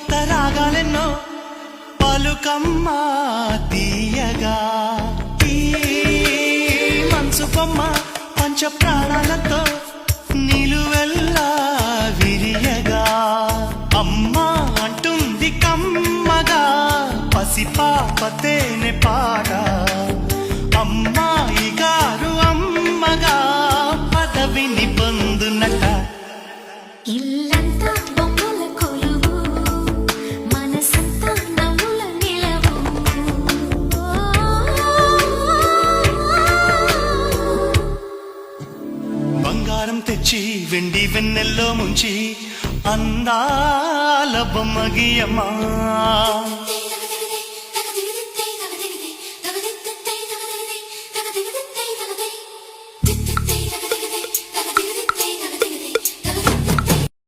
కొత్త రాగాలెన్నో పలుకమ్మ తీయగా ఈ మనసు బొమ్మ పంచ ప్రాణాలతో నిలువెల్లా విరియగా అమ్మా అంటుంది కమ్మగా పసిపాపతేనే పాట అమ్మాయి గారు అమ్మగా పదవిని పొందునట ఇల్లంతా బొమ్మల కొలువు మనసంతా నవ్వుల నిలవు బంగారం తెచ్చి వెండి వెన్నెల్లో ముంచి అందాల బొమ్మ గీయమ్మా